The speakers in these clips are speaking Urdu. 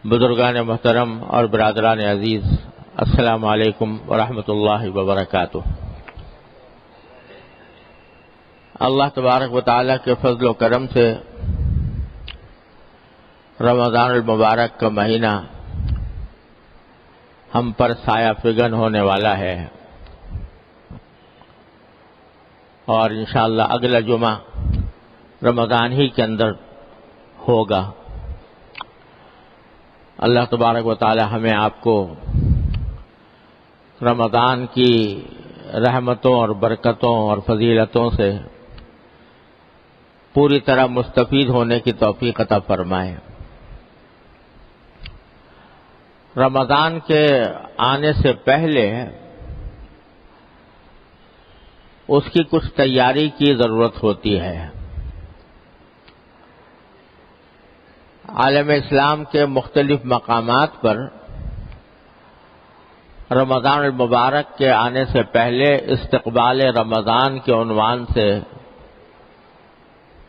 بزرگان محترم اور برادران عزیز، السلام علیکم ورحمۃ اللہ وبرکاتہ۔ اللہ تبارک و تعالیٰ کے فضل و کرم سے رمضان المبارک کا مہینہ ہم پر سایہ فگن ہونے والا ہے، اور انشاءاللہ اگلا جمعہ رمضان ہی کے اندر ہوگا۔ اللہ تبارک و تعالی ہمیں آپ کو رمضان کی رحمتوں اور برکتوں اور فضیلتوں سے پوری طرح مستفید ہونے کی توفیق عطا فرمائے۔ رمضان کے آنے سے پہلے اس کی کچھ تیاری کی ضرورت ہوتی ہے۔ عالم اسلام کے مختلف مقامات پر رمضان المبارک کے آنے سے پہلے استقبال رمضان کے عنوان سے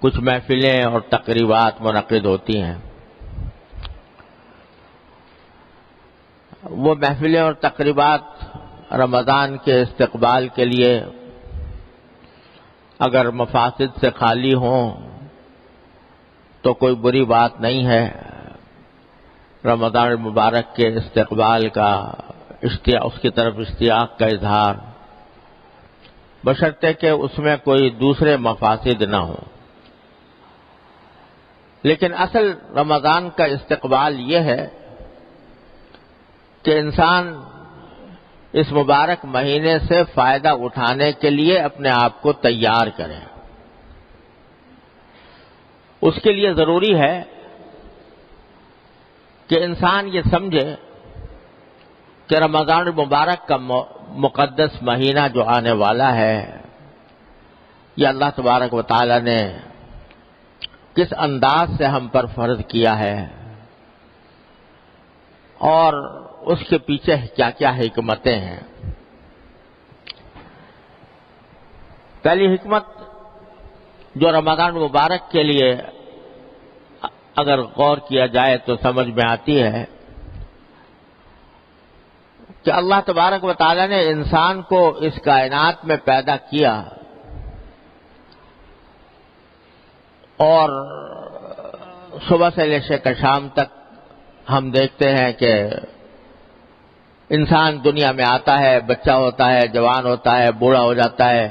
کچھ محفلیں اور تقریبات منعقد ہوتی ہیں۔ وہ محفلیں اور تقریبات رمضان کے استقبال کے لیے اگر مفاسد سے خالی ہوں تو کوئی بری بات نہیں ہے۔ رمضان المبارک کے استقبال کا اس کی طرف اشتیاق کا اظہار، بشرطے کہ اس میں کوئی دوسرے مفاسد نہ ہوں۔ لیکن اصل رمضان کا استقبال یہ ہے کہ انسان اس مبارک مہینے سے فائدہ اٹھانے کے لیے اپنے آپ کو تیار کرے۔ اس کے لیے ضروری ہے کہ انسان یہ سمجھے کہ رمضان المبارک کا مقدس مہینہ جو آنے والا ہے، یہ اللہ تبارک و تعالی نے کس انداز سے ہم پر فرض کیا ہے، اور اس کے پیچھے کیا کیا حکمتیں ہیں۔ پہلی حکمت جو رمضان مبارک کے لیے اگر غور کیا جائے تو سمجھ میں آتی ہے کہ اللہ تبارک و تعالی نے انسان کو اس کائنات میں پیدا کیا، اور صبح سے لے کر شام تک ہم دیکھتے ہیں کہ انسان دنیا میں آتا ہے، بچہ ہوتا ہے، جوان ہوتا ہے، بوڑھا ہو جاتا ہے،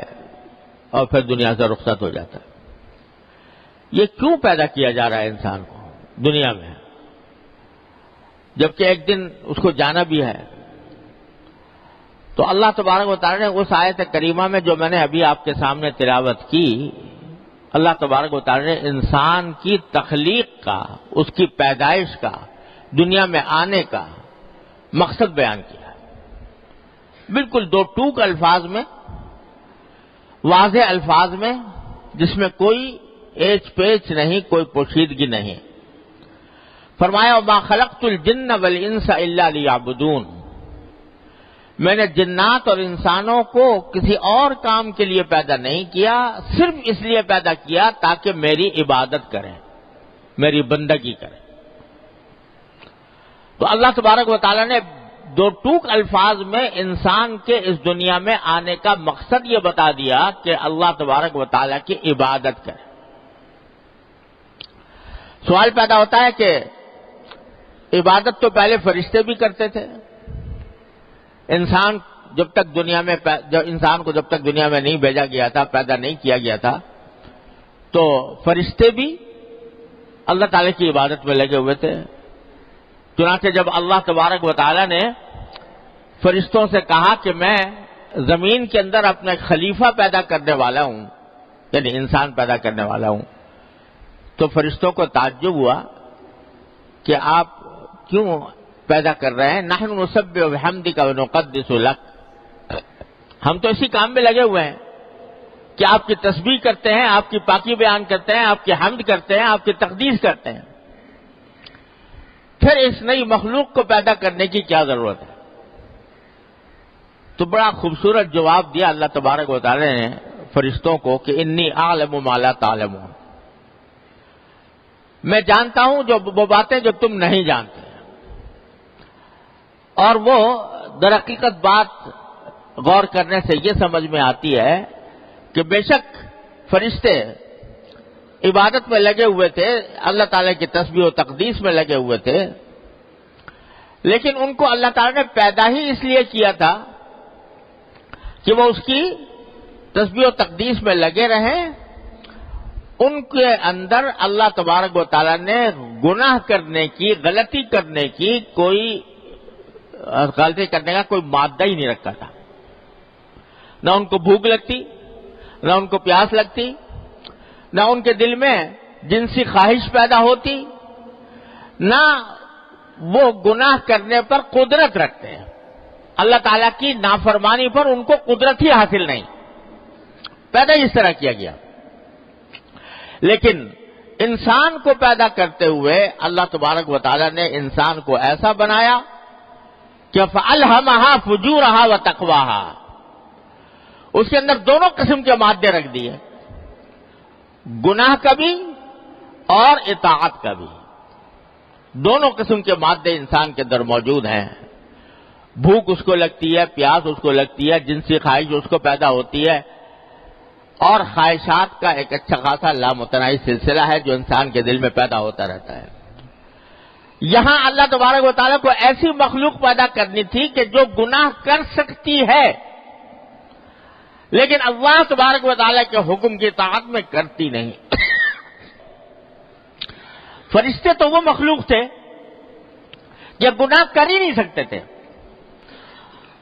اور پھر دنیا سے رخصت ہو جاتا ہے۔ یہ کیوں پیدا کیا جا رہا ہے انسان کو دنیا میں، جبکہ ایک دن اس کو جانا بھی ہے؟ تو اللہ تبارک و تعالی نے اس آیت کریمہ میں جو میں نے ابھی آپ کے سامنے تلاوت کی، اللہ تبارک و تعالی نے انسان کی تخلیق کا، اس کی پیدائش کا، دنیا میں آنے کا مقصد بیان کیا ہے، بالکل دو ٹوک الفاظ میں، واضح الفاظ میں، جس میں کوئی ایچ پیچ نہیں، کوئی پوشیدگی نہیں۔ فرمایا وَمَا خَلَقْتُ الْجِنَّ وَالْإِنسَ إِلَّا لِيَعْبُدُونَ، میں نے جنات اور انسانوں کو کسی اور کام کے لیے پیدا نہیں کیا، صرف اس لیے پیدا کیا تاکہ میری عبادت کریں، میری بندگی کریں۔ تو اللہ تبارک و تعالیٰ نے دو ٹوک الفاظ میں انسان کے اس دنیا میں آنے کا مقصد یہ بتا دیا کہ اللہ تبارک و تعالیٰ کی عبادت کریں۔ سوال پیدا ہوتا ہے کہ عبادت تو پہلے فرشتے بھی کرتے تھے، انسان کو جب تک دنیا میں نہیں بھیجا گیا تھا، پیدا نہیں کیا گیا تھا، تو فرشتے بھی اللہ تعالیٰ کی عبادت میں لگے ہوئے تھے۔ چنانچہ جب اللہ تبارک و تعالیٰ نے فرشتوں سے کہا کہ میں زمین کے اندر اپنا خلیفہ پیدا کرنے والا ہوں، یعنی انسان پیدا کرنے والا ہوں، تو فرشتوں کو تعجب ہوا کہ آپ کیوں پیدا کر رہے ہیں؟ نحن نسبح بحمدک ونقدس لک، ہم تو اسی کام میں لگے ہوئے ہیں کہ آپ کی تسبیح کرتے ہیں، آپ کی پاکی بیان کرتے ہیں، آپ کی حمد کرتے ہیں، آپ کی تقدیس کرتے ہیں، پھر اس نئی مخلوق کو پیدا کرنے کی کیا ضرورت ہے؟ تو بڑا خوبصورت جواب دیا اللہ تبارک و تعالی نے فرشتوں کو کہ انی اعلم ما لا تعلمون، میں جانتا ہوں جو وہ باتیں جو تم نہیں جانتے۔ اور وہ در حقیقت بات غور کرنے سے یہ سمجھ میں آتی ہے کہ بے شک فرشتے عبادت میں لگے ہوئے تھے، اللہ تعالیٰ کی تسبیح و تقدیس میں لگے ہوئے تھے، لیکن ان کو اللہ تعالیٰ نے پیدا ہی اس لیے کیا تھا کہ وہ اس کی تسبیح و تقدیس میں لگے رہیں۔ ان کے اندر اللہ تبارک و تعالیٰ نے گناہ کرنے کی، غلطی کرنے کی، غلطی کرنے کا کوئی مادہ ہی نہیں رکھا تھا۔ نہ ان کو بھوک لگتی، نہ ان کو پیاس لگتی، نہ ان کے دل میں جنسی خواہش پیدا ہوتی، نہ وہ گناہ کرنے پر قدرت رکھتے ہیں۔ اللہ تعالیٰ کی نافرمانی پر ان کو قدرت ہی حاصل نہیں، پیدا اس طرح کیا گیا۔ لیکن انسان کو پیدا کرتے ہوئے اللہ تبارک و تعالیٰ نے انسان کو ایسا بنایا کہ فَأَلْهَمَهَا فُجُورَهَا وَتَقْوَاهَا، اس کے اندر دونوں قسم کے مادے رکھ دیے، گناہ کا بھی اور اطاعت کا بھی۔ دونوں قسم کے مادے انسان کے اندر موجود ہیں۔ بھوک اس کو لگتی ہے، پیاس اس کو لگتی ہے، جنسی خواہش اس کو پیدا ہوتی ہے، اور خواہشات کا ایک اچھا خاصا لامتناہی سلسلہ ہے جو انسان کے دل میں پیدا ہوتا رہتا ہے۔ یہاں اللہ تبارک و تعالیٰ کو ایسی مخلوق پیدا کرنی تھی کہ جو گناہ کر سکتی ہے، لیکن اللہ تبارک و تعالیٰ کے حکم کی اطاعت میں کرتی نہیں۔ فرشتے تو وہ مخلوق تھے جو گناہ کر ہی نہیں سکتے تھے،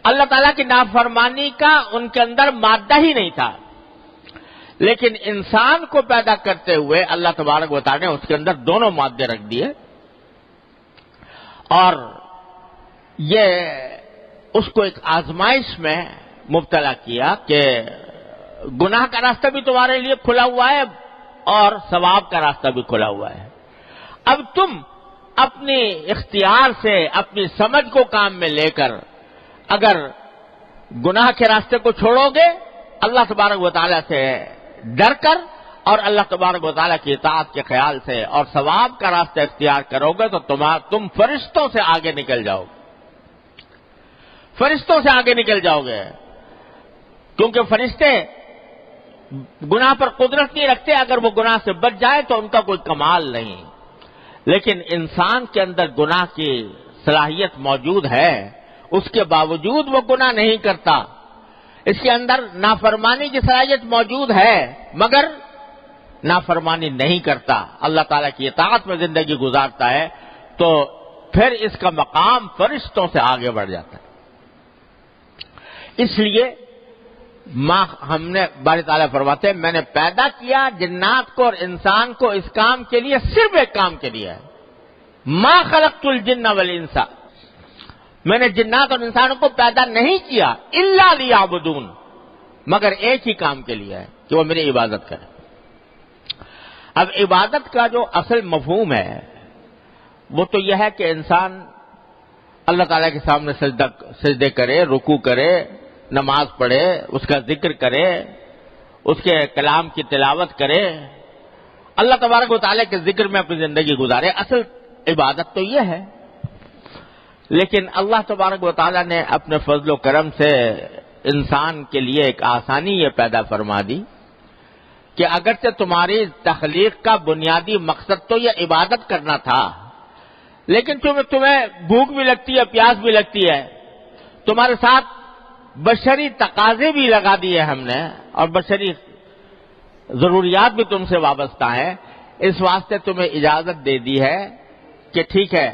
اللہ تعالیٰ کی نافرمانی کا ان کے اندر مادہ ہی نہیں تھا، لیکن انسان کو پیدا کرتے ہوئے اللہ تبارک و تعالیٰ نے اس کے اندر دونوں مادے رکھ دیے، اور یہ اس کو ایک آزمائش میں مبتلا کیا کہ گناہ کا راستہ بھی تمہارے لیے کھلا ہوا ہے اور ثواب کا راستہ بھی کھلا ہوا ہے۔ اب تم اپنی اختیار سے، اپنی سمجھ کو کام میں لے کر اگر گناہ کے راستے کو چھوڑو گے، اللہ تبارک و تعالیٰ سے ڈر کر اور اللہ تبارک و تعالیٰ کی اطاعت کے خیال سے اور ثواب کا راستہ اختیار کرو گے تو تم فرشتوں سے آگے نکل جاؤ گے، فرشتوں سے آگے نکل جاؤ گے، کیونکہ فرشتے گناہ پر قدرت نہیں رکھتے، اگر وہ گناہ سے بچ جائے تو ان کا کوئی کمال نہیں، لیکن انسان کے اندر گناہ کی صلاحیت موجود ہے، اس کے باوجود وہ گناہ نہیں کرتا، اس کے اندر نافرمانی کی صلاحیت موجود ہے مگر نافرمانی نہیں کرتا، اللہ تعالیٰ کی اطاعت میں زندگی گزارتا ہے، تو پھر اس کا مقام فرشتوں سے آگے بڑھ جاتا ہے۔ اس لیے ہم نے باری تعالیٰ فرماتے ہیں میں نے پیدا کیا جنات کو اور انسان کو اس کام کے لیے، صرف ایک کام کے لیے ہے، ما خلقت الجن والانس، میں نے جنات اور انسانوں کو پیدا نہیں کیا الا لیعبدون، مگر ایک ہی کام کے لیے ہے کہ وہ میری عبادت کرے۔ اب عبادت کا جو اصل مفہوم ہے وہ تو یہ ہے کہ انسان اللہ تعالیٰ کے سامنے سجدے کرے، رکوع کرے، نماز پڑھے، اس کا ذکر کرے، اس کے کلام کی تلاوت کرے، اللہ تبارک و تعالیٰ کے ذکر میں اپنی زندگی گزارے، اصل عبادت تو یہ ہے۔ لیکن اللہ تبارک و تعالیٰ نے اپنے فضل و کرم سے انسان کے لیے ایک آسانی یہ پیدا فرما دی کہ اگرچہ تمہاری تخلیق کا بنیادی مقصد تو یہ عبادت کرنا تھا، لیکن تمہیں بھوک بھی لگتی ہے، پیاس بھی لگتی ہے، تمہارے ساتھ بشری تقاضے بھی لگا دیے ہم نے، اور بشری ضروریات بھی تم سے وابستہ ہیں، اس واسطے تمہیں اجازت دے دی ہے کہ ٹھیک ہے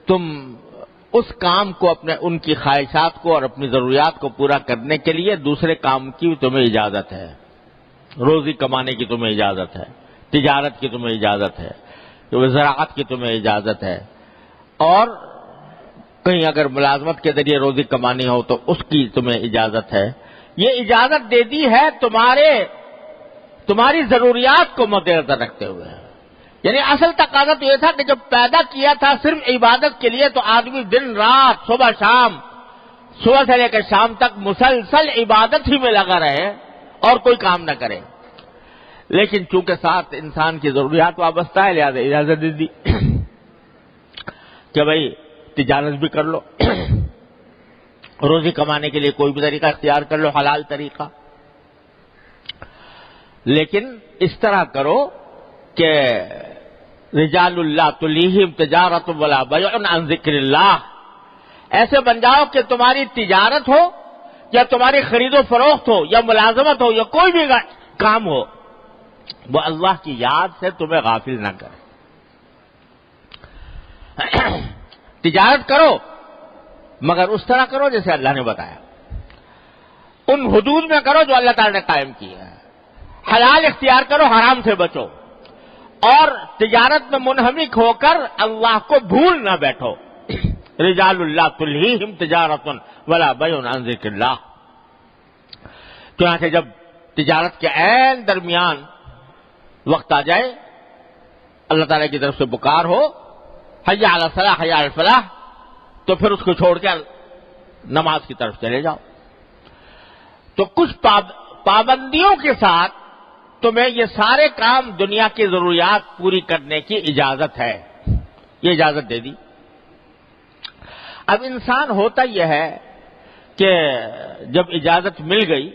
تم اس کام کو ان کی خواہشات کو اور اپنی ضروریات کو پورا کرنے کے لیے دوسرے کام کی تمہیں اجازت ہے، روزی کمانے کی تمہیں اجازت ہے، تجارت کی تمہیں اجازت ہے، زراعت کی تمہیں اجازت ہے، اور کہیں اگر ملازمت کے ذریعے روزی کمانی ہو تو اس کی تمہیں اجازت ہے۔ یہ اجازت دے دی ہے تمہاری ضروریات کو مد نظر رکھتے ہوئے، یعنی اصل تقاضا تو یہ تھا کہ جب پیدا کیا تھا صرف عبادت کے لیے تو آدمی دن رات صبح سے لے کر شام تک مسلسل عبادت ہی میں لگا رہے اور کوئی کام نہ کرے، لیکن چونکہ ساتھ انسان کی ضروریات وابستہ ہے لہذا اجازت دے دی کہ بھائی تجارت بھی کر لو، روزی کمانے کے لیے کوئی بھی طریقہ اختیار کر لو، حلال طریقہ، لیکن اس طرح کرو کہ رجال اللہ تلیہم تجارت ولا بیع عن ذکر اللہ، ایسے بن جاؤ کہ تمہاری تجارت ہو یا تمہاری خرید و فروخت ہو یا ملازمت ہو یا کوئی بھی کام ہو، وہ اللہ کی یاد سے تمہیں غافل نہ کرے۔ تجارت کرو مگر اس طرح کرو جیسے اللہ نے بتایا، ان حدود میں کرو جو اللہ تعالی نے قائم کی ہے، حلال اختیار کرو، حرام سے بچو، اور تجارت میں منہمک ہو کر اللہ کو بھول نہ بیٹھو۔ رجال اللہ تلہیہم تجارت ولا بیع عن ذکر اللہ۔ چنانچہ جب تجارت کے عین درمیان وقت آ جائے، اللہ تعالیٰ کی طرف سے پکار ہو، حی علی الصلاح حی علی الفلاح، تو پھر اس کو چھوڑ کے نماز کی طرف چلے جاؤ۔ تو کچھ پابندیوں کے ساتھ تمہیں یہ سارے کام دنیا کی ضروریات پوری کرنے کی اجازت ہے، یہ اجازت دے دی۔ اب انسان ہوتا یہ ہے کہ جب اجازت مل گئی،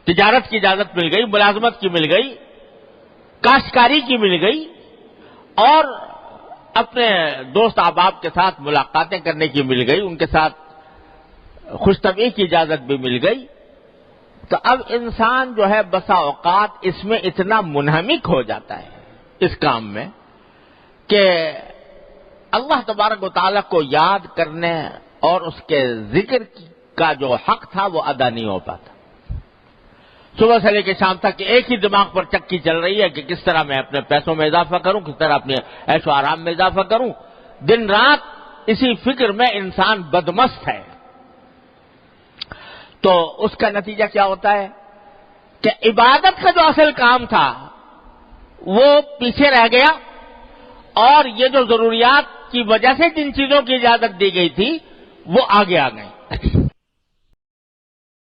تجارت کی اجازت مل گئی، ملازمت کی مل گئی، کاشتکاری کی مل گئی، اور اپنے دوست احباب کے ساتھ ملاقاتیں کرنے کی مل گئی، ان کے ساتھ خوش طبعی کی اجازت بھی مل گئی، تو اب انسان جو ہے بسا اوقات اس میں اتنا منہمک ہو جاتا ہے اس کام میں کہ اللہ تبارک و تعالیٰ کو یاد کرنے اور اس کے ذکر کا جو حق تھا وہ ادا نہیں ہو پاتا۔ صبح سے لے کے شام تک ایک ہی دماغ پر چکی چل رہی ہے کہ کس طرح میں اپنے پیسوں میں اضافہ کروں، کس طرح اپنے عیش و آرام میں اضافہ کروں، دن رات اسی فکر میں انسان بدمست ہے۔ تو اس کا نتیجہ کیا ہوتا ہے کہ عبادت کا جو اصل کام تھا وہ پیچھے رہ گیا، اور یہ جو ضروریات کی وجہ سے جن چیزوں کی اجازت دی گئی تھی وہ آگے آ گئی۔